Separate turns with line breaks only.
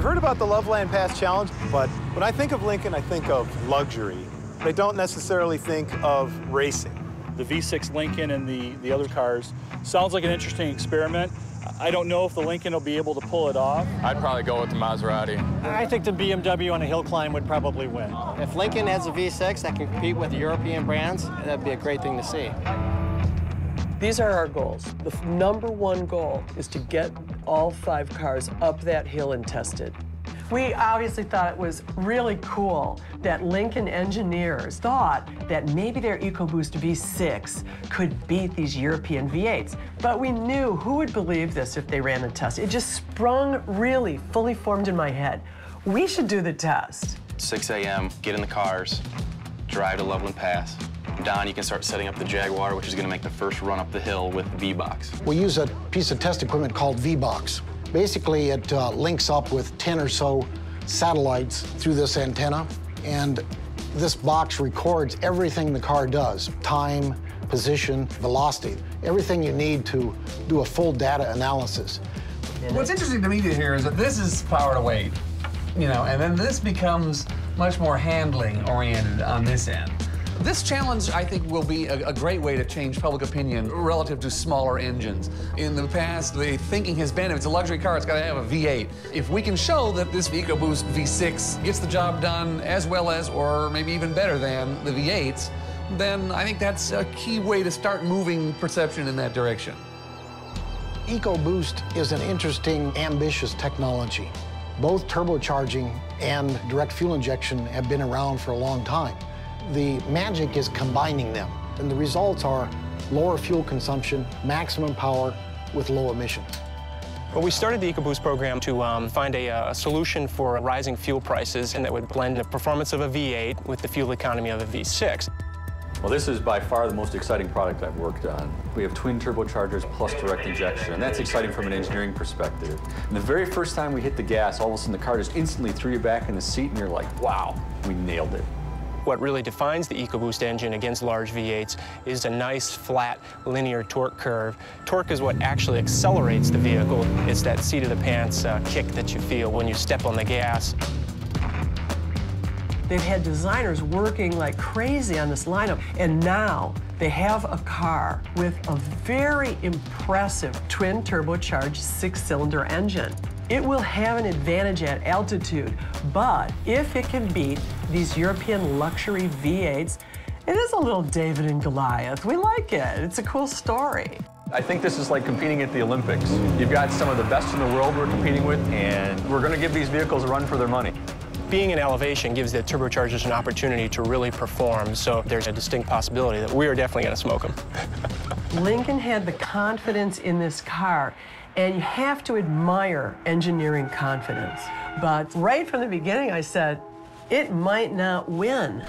heard about the Loveland Pass Challenge, but when I think of Lincoln, I think of luxury. I don't necessarily think of racing.
The V6 Lincoln and the other cars sounds like an interesting experiment. I don't know if the Lincoln will be able to pull it off.
I'd probably go with the Maserati.
I think the BMW on a hill climb would probably win.
If Lincoln has a V6 that can compete with the European brands, that'd be a great thing to see.
These are our goals. The #1 goal is to get all 5 cars up that hill and tested. We obviously thought it was really cool that Lincoln engineers thought that maybe their EcoBoost V6 could beat these European V8s. But we knew who would believe this if they ran the test. It just sprung really fully formed in my head. We should do the test.
6 a.m., get in the cars, drive to Loveland Pass. Don, you can start setting up the Jaguar, which is going to make the first run up the hill with V-Box.
We use a piece of test equipment called V-Box. Basically, it links up with 10 or so satellites through this antenna, and this box records everything the car does: time, position, velocity, everything you need to do a full data analysis.
What's interesting to me to hear is that this is power to weight, and then this becomes much more handling oriented on this end. This challenge, I think, will be a great way to change public opinion relative to smaller engines. In the past, the thinking has been, if it's a luxury car, it's got to have a V8. If we can show that this EcoBoost V6 gets the job done as well as, or maybe even better than, the V8s, then I think that's a key way to start moving perception in that direction.
EcoBoost is an interesting, ambitious technology. Both turbocharging and direct fuel injection have been around for a long time. The magic is combining them, and the results are lower fuel consumption, maximum power with low emissions.
Well, we started the EcoBoost program to find a solution for rising fuel prices, and that would blend the performance of a V8 with the fuel economy of a V6.
Well, this is by far the most exciting product I've worked on. We have twin turbochargers plus direct injection, and that's exciting from an engineering perspective. And the very first time we hit the gas, all of a sudden the car just instantly threw you back in the seat, and you're like, wow, we nailed it.
What really defines the EcoBoost engine against large V8s is a nice, flat, linear torque curve. Torque is what actually accelerates the vehicle. It's that seat-of-the-pants kick that you feel when you step on the gas.
They've had designers working like crazy on this lineup, and now they have a car with a very impressive twin turbocharged 6-cylinder engine. It will have an advantage at altitude, but if it can beat these European luxury V8s, it is a little David and Goliath. We like it. It's a cool story.
I think this is like competing at the Olympics. You've got some of the best in the world we're competing with, and we're going to give these vehicles a run for their money.
Being in elevation gives the turbochargers an opportunity to really perform, so there's a distinct possibility that we are definitely going to smoke them.
Lincoln had the confidence in this car, and you have to admire engineering confidence. But right from the beginning, I said, it might not win.